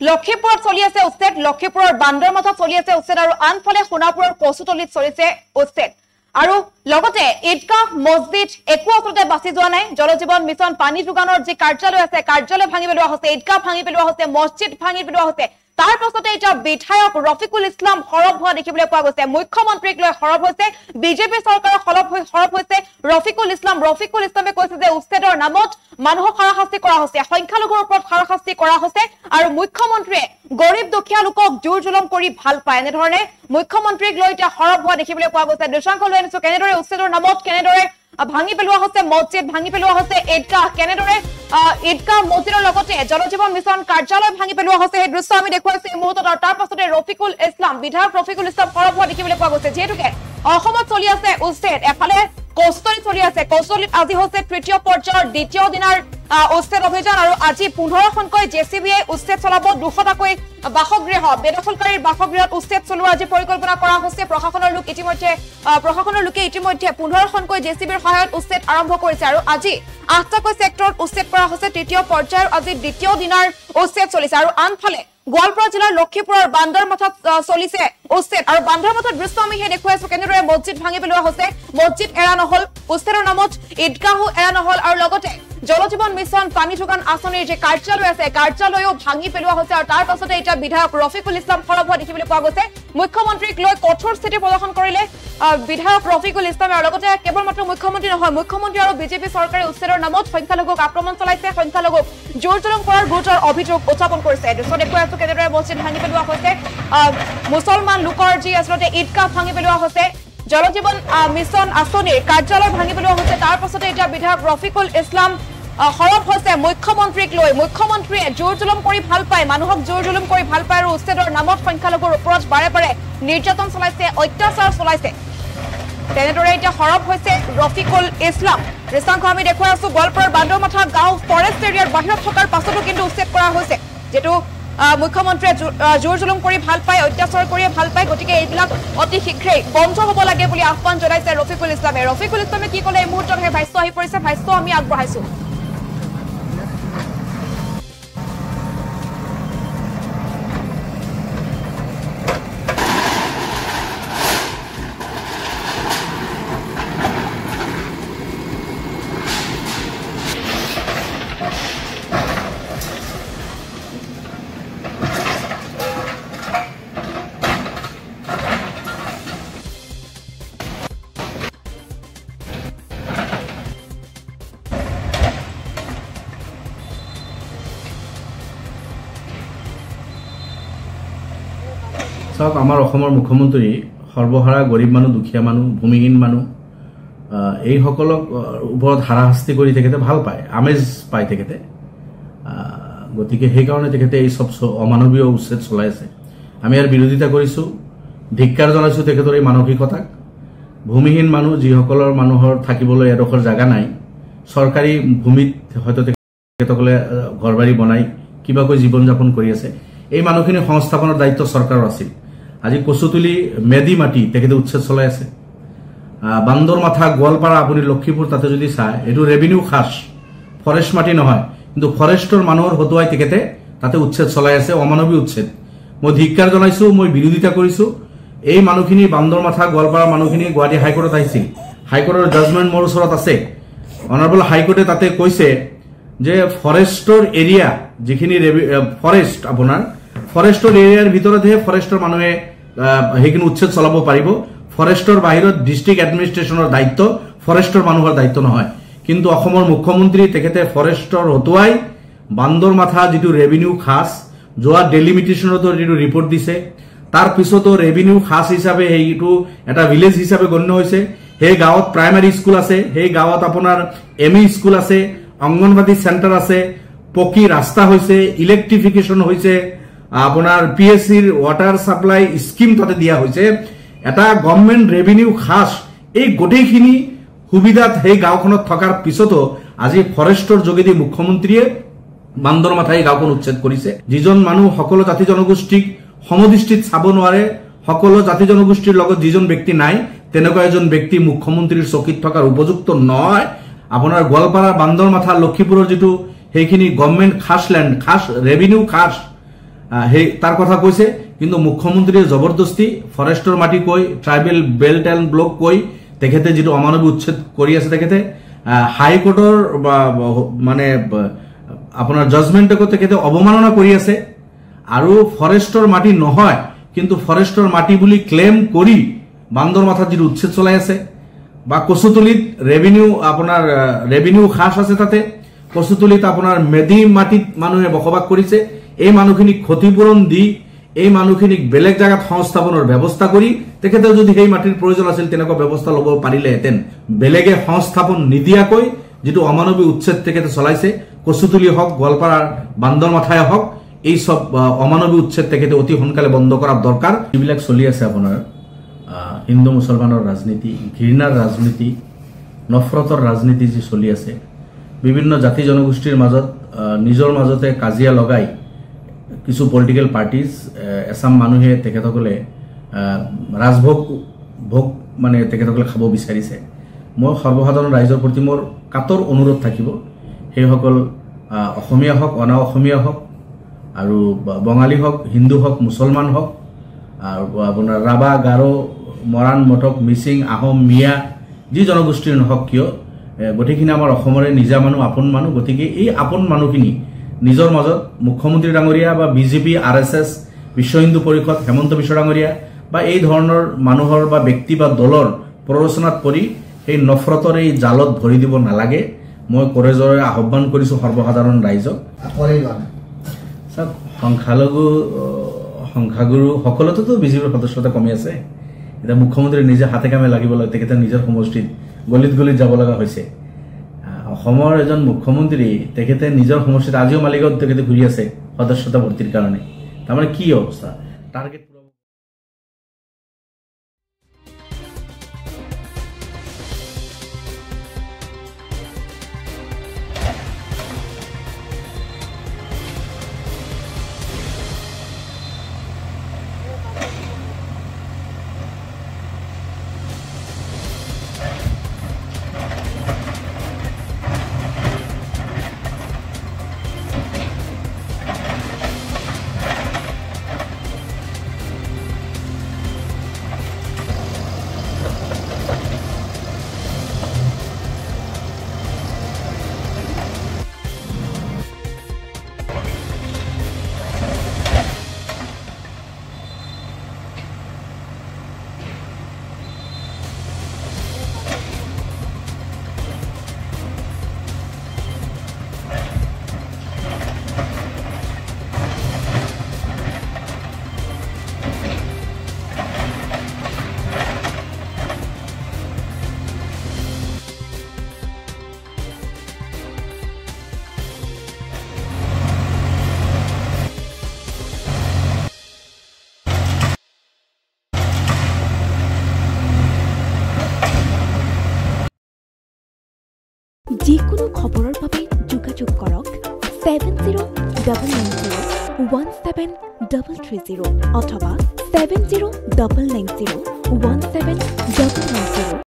লক্ষীপুৰত চলি আছে উচ্ছেদ লক্ষীপুৰৰ বান্দৰমাথাত চলি আছে উচ্ছেদ আৰু আনফালে সোণাপুৰৰ কচুতলিত চলিছে উচ্ছেদ আৰু লগতে ঈদগাহ মছজিদ একো আচলতে বাছি যোৱা নাই জলজীৱন মিছন পানী যোগানৰ যি কাৰ্যালয় আছে কাৰ্যালয় ভাঙি পেলোৱা হৈছে ঈদগাহ ভাঙি পেলোৱা হৈছে মছজিদ ভাঙি পেলোৱা হৈছে তাৰ পাছতে এটা বিধায়ক ৰফিকুল ইছলাম হৰব হোৱা দেখিবলৈ পোৱা গৈছে মুখ্যমন্ত্ৰীক লৈ হৰব হৈছে বিজেপি চৰকাৰৰ হৰব হৈছে ৰফিকুল ইছলামে কৈছে যে উচ্ছেদৰ নামত মানুহক হাৰাশাস্তি কৰা হৈছে সংখ্যালঘুৰ ওপৰত হাৰাশাস্তি কৰা হৈছে আৰু মুখ্যমন্ত্ৰীয়ে গৰীব দুখীয়া লোকক জোৰ জুলুম কৰি ভাল পায় এনেধৰণে মুখ্যমন্ত্ৰীক লৈ এটা হৰব হোৱা দেখিবলৈ পোৱা গৈছে দৃশ্যাংশ লৈ আনিছো কেনেদৰে উচ্ছেদৰ নামত কেনেদৰে ভাঙি পেলোৱা হৈছে মছজিদ ভাঙি পেলোৱা হৈছে ঈদগাহ কেনেদৰে ঈদগাহ মছজিদৰ লগতে জলজীৱন মিছন কাৰ্যালয় ভাঙি পেলোৱা হৈছে সেই দৃশ্য আমি দেখুৱাইছো এই মুহূৰ্তত আৰু তাৰ পাছতে ৰফিকুল ইছলাম বিধায়ক ৰফিকুল ইছলাম হৰব হোৱা দেখিবলৈ পোৱা গৈছে যিহেতুকে অসমত চলি আছে উচ্ছেদ এফালে কৌস্তলিত চলি আছে কৌস্তলিত আজি হৈছে তৃতীয় পৰ্যায়ৰ দ্বিতীয় দিনৰ উচ্ছেদ অভিযান আৰু আজি 15খনকৈ জেচিবিয়ে উচ্ছেদ চলাব 200টাকৈ বাসগৃহ বেদখলকাৰীৰ বাসগৃহত উচ্ছেদ চলোৱাৰ আজি পৰিকল্পনা কৰা হৈছে প্ৰশাসনৰ লোকে ইতিমধ্যে 15খনকৈ জেচিবিৰ সহায়ত উচ্ছেদ আৰম্ভ কৰিছে আৰু আজি 8টাকৈ সেক্টৰত উচ্ছেদ কৰা হৈছে তৃতীয় পৰ্যায়ৰ আজি দ্বিতীয় দিনৰ উচ্ছেদ চলিছে আৰু আনফালে গোৱালপাৰা জিলাৰ লক্ষীপুৰৰ বান্দৰমাথাত চলিছে উচ্ছেদ আৰু বান্দৰমাথাৰ দৃশ্য আমি হে দেখুৱাইছো কেনেদৰে মছজিদ ভাঙি পেলোৱা হৈছে মছজিদ এৰা নহল উচ্ছেদৰ নামত ঈদগাহো এৰা নহল আৰু লগতে জলজীৱন মিছন পানী যোগান আঁচনিৰ যে কাৰ্যালয় আছে কাৰ্যালয়ও ভাঙি পেলোৱা হৈছে আৰু তাৰ পাছতে এটা বিধায়ক ৰফিকুল ইছলাম হৰব হোৱা দেখিবলৈ পোৱা গৈছে মুখ্যমন্ত্ৰীক লৈ কঠোৰ স্থিতি প্ৰদৰ্শন কৰিলে বিধায়ক ৰফিকুল ইছলাম আৰু লগতে কেৱল মাত্ৰ মুখ্যমন্ত্ৰী নহয় মুখ্যমন্ত্ৰী আৰু বিজেপি চৰকাৰে উচ্ছেদৰ নামত সংখ্যালঘুক আক্ৰমণ চলাইছে সংখ্যালঘুক জোৰ জুলুম কৰাৰ গুৰুতৰ অভিযোগ উত্থাপন কৰিছে দৃশ্য দেখুৱাইছো কেনেদৰে মছজিদ ভাঙি পেলোৱা হৈছে মুছলমান লোকৰ যি আচলতে ঈদগাহ ভাঙি পেলোৱা হৈছে জলজীৱন মিছন আঁচনিৰ কাৰ্যালয় ভাঙি পেলোৱা হৈছে তাৰ পাছতে এতিয়া বিধায়ক ৰফিকুল ইছলাম হৰব হৈছে মুখ্যমন্ত্ৰীক লৈ মুখ্যমন্ত্ৰীয়ে জোৰ জুলুম কৰি ভাল পায় মানুহক জোৰ জুলুম কৰি ভাল পায় আৰু উচ্ছেদৰ নামত সংখ্যালঘুৰ ওপৰত বাৰে বাৰে নিৰ্যাতন চলাইছে অত্যাচাৰ চলাইছে তেনেদৰে এতিয়া হৰব হৈছে ৰফিকুল ইছলাম দৃশ্যাংশ আমি দেখুৱাই আছো গোৱালপাৰাৰ বান্দৰমাথা গাঁও ফৰেষ্ট এৰিয়াৰ বাহিৰত থকাৰ পাছতো কিন্তু উচ্ছেদ কৰা হৈছে যেটো মুখ্যমন্ত্ৰীয়ে জোৰ জুলুম কৰি ভাল পায় অত্যাচাৰ কৰি ভাল পায় গতিকে এইবিলাক অতি শীঘ্ৰেই বন্ধ হ'ব লাগে বুলি আহ্বান জনাইছে ৰফিকুল ইছলামে কি ক'লে এই মুহূৰ্তত হে ভাষ্য আহি পৰিছে ভাষ্য আমি আগবঢ়াইছো চাওক আমাৰ অসমৰ মুখ্যমন্ত্ৰী সৰ্বহাৰা গৰীব মানুহ দুখীয়া মানুহ ভূমিহীন মানুহ এই সকলক ওপৰত হাৰাশাস্তি কৰি তেখেতে ভাল পায় আমেজ পায় তেখেতে গতিকে সেইকাৰণে তেখেতে এই সব অমানৱীয় উচ্ছেদ চলাইছে আমি ইয়াৰ বিৰোধিতা কৰিছো ধিক্কাৰ জনাইছো তেখেতৰ এই মানসিকতাক ভূমিহীন মানুহ যিসকলৰ মানুহৰ থাকিবলৈ এডোখৰ জাগা নাই চৰকাৰী ভূমিত হয়তো তেখেতসকলে ঘৰবাৰী বনাই কিবাকৈ জীৱন যাপন কৰি আছে এই মানুহখিনি সংস্থাপনৰ দায়িত্ব চৰকাৰৰ আছিল আজি কচুতলি মেদি মাটি তেখেতে উচ্ছেদ চলাই আছে বান্দৰমাথা গোৱালপাৰা আপুনি লক্ষীপুৰ তাতে যদি চায় এইটো ৰেভিনিউ খাস ফৰেষ্ট মাটি নহয় কিন্তু ফৰেষ্টৰ মানুহৰ হতুৱাই তেখেতে তাতে উচ্ছেদ চলাই আছে অমানৱী উচ্ছেদ মই ধিক্কাৰ জনাইছো মই বিৰোধিতা কৰিছো এই মানুহখিনি বান্দৰমাথা গোৱালপাৰা মানুহখিনি গুৱাহাটী হাইকোৰ্টত আহিছিল হাইকোৰ্টৰ জাজমেন্ট মোৰ ওচৰত আছে অনাৰেবল হাইকোৰ্টে তাতে কৈছে যে ফৰেষ্টৰ এৰিয়া যিখিনি ফৰেষ্ট আপোনাৰ ফৰেষ্টৰ এৰিয়াৰ ভিতৰতহে ফৰেষ্টৰ মানুহে সেইখিনি উচ্ছেদ চলাব পাৰিব ফৰেষ্টৰ বাহিৰত ডিস্ট্ৰিক্ট এডমিনিষ্ট্ৰেশ্যনৰ দায়িত্ব ফৰেষ্টৰ মানুহৰ দায়িত্ব নহয় কিন্তু অসমৰ মুখ্যমন্ত্ৰী তেখেতে ফৰেষ্টৰ হতুৱাই বান্দৰমাথা যিটো ৰেভিনিউ খাস যোৱা ডেলিমিটেশ্যনত যিটো ৰিপৰ্ট দিছে তাৰ পিছতো ৰেভিনিউ খাস হিচাপে এইটো এটা ভিলেজ হিচাপে গণ্য হৈছে সেই গাঁৱত প্ৰাইমাৰী স্কুল আছে সেই গাঁৱত আপোনাৰ এমই স্কুল আছে অংগনবাদী সেন্টাৰ আছে পকি ৰাস্তা হৈছে ইলেক্ট্ৰিফিকেশন হৈছে আপোনাৰ পিএসসিৰ ওয়াটাৰ সাপ্লাই স্কিম তাতে দিয়া হৈছে এটা গভৰ্নমেন্ট ৰেভিনিউ খাস এই গোটেইখিনি সুবিধাত সেই গাঁওখনত থকাৰ পিছতো আজি ফৰেষ্টৰ যোগেদি মুখ্যমন্ত্ৰীয়ে বান্দৰমাথাই গাঁওখন উচ্ছেদ কৰিছে যিজন মানুহ সকলো জাতি জনগোষ্ঠীক সমদৃষ্টিত চাব নোৱাৰে সকলো জাতি জনগোষ্ঠীৰ লগত যিজন ব্যক্তি নাই তেনেকুৱা এজন ব্যক্তি মুখ্যমন্ত্ৰীৰ চকীত থকাৰ উপযুক্ত নহয় আপোনাৰ গোৱালপাৰা বান্দৰমাথা লক্ষীপুৰৰ যেটো সেইখিনি গভৰ্নমেন্ট খাস ল্যান্ড খাস ৰেভিনিউ খাস সেই তাৰ কথা কৈছে কিন্তু মুখ্যমন্ত্ৰীয়ে জবৰদস্তি ফৰেষ্টৰ মাটি কৈ ট্ৰাইবেল বেল্ট এণ্ড ব্লক কৈ তেখেতে যিটো অমানৱিক উচ্ছেদ কৰি আছে তেখেতে হাইকোৰ্টৰ মানে আপোনাৰ জাজমেণ্টক তেখেতে অৱমাননা কৰি আছে আৰু ফৰেষ্টৰ মাটি নহয় কিন্তু ফৰেষ্টৰ মাটি বুলি ক্লেম কৰি বান্দৰ মাথাত যিটো উচ্ছেদ চলাই আছে বা কচুতলিত ৰেভিনিউ খাস আছে তাতে কচুতলিত আপোনাৰ মেদি মাটিত মানুহে বসবাস কৰিছে এই মানুহখিনিক ক্ষতিপূৰণ দি এই মানুহখিনিক বেলেগ জায়গাত সংস্থাপনৰ ব্যৱস্থা কৰি তেখেতে যদি সেই মাটিৰ প্ৰয়োজন আছিল তেনেকুৱা ব্যৱস্থা ল'ব পাৰিলেহেঁতেন বেলেগে সংস্থাপন নিদিয়াকৈ যিটো অমানৱিক উচ্ছেদ তেখেতে চলাইছে কচুতলি হওক গোৱালপাৰাৰ বান্দৰ মাথাই হওক এই সব অমানৱিক উচ্ছেদ তেখেতে অতি সোনকালে বন্ধ কৰাৰ দৰকাৰ যিবিলাক চলি আছে আপোনাৰ হিন্দু মুছলমানৰ ৰাজনীতি ঘৃণাৰ ৰাজনীতি নফৰতৰ ৰাজনীতি যি চলি আছে বিভিন্ন জাতি জনগোষ্ঠীৰ মাজত নিজৰ মাজতে কাজিয়া লগাই কিছু পলিটিক্যাল পাৰ্টিজ এছাম মানুহে তেখেতসকলে ৰাজভোগ মানে তেখেতসকলে খাব বিচাৰিছে মই সৰ্বসাধাৰণ ৰাইজৰ প্ৰতি মোৰ কাতৰ অনুৰোধ থাকিব সেইসকল অসমীয়া হওক অনা অসমীয়া হওক আৰু বঙালী হওক হিন্দু হওক মুছলমান হওক আৰু আপোনাৰ ৰাভা গাৰো মৰাণ মটক মিচিং আহোম মিয়া যি জনগোষ্ঠীৰ নহওক কিয় গতিকেখিনি আমাৰ অসমৰে নিজা মানুহ আপোন মানুহ গতিকে এই আপোন মানুহখিনি নিজৰ মাজত মুখ্যমন্ত্ৰী ডাঙৰীয়া বা বিজেপি আৰএছএছ বিশ্ব হিন্দু পৰিষদ হেমন্ত বিশ্ব ডাঙৰীয়া বা এই ধৰণৰ মানুহৰ বা ব্যক্তি বা দলৰ প্ৰৰোচনাত পৰি সেই নফৰতৰ এই জালত ভৰি দিব নালাগে মই কৰেজৰে আহ্বান কৰিছো সৰ্বসাধাৰণ ৰাইজক সংখ্যাগুৰু সকলোতেতো বিজেপিৰ সদস্যতা কমি আছে এতিয়া মুখ্যমন্ত্ৰী নিজে হাতে কামে লাগিব লাগে তেখেতে নিজৰ সমষ্টিত গলিত যাব লগা হৈছে অসমৰ এজন মুখ্যমন্ত্ৰী তেখেতে নিজৰ সমষ্টিত আজিও মালিগাঁৱত তেখেতে ঘূৰি আছে সদস্যতা ভৰ্তিৰ কাৰণে তাৰমানে কি অৱস্থা টাৰ্গেট যিকোনো খবৰৰ বাবে যোগাযোগ কৰক 7099017330 অথবা 7099017390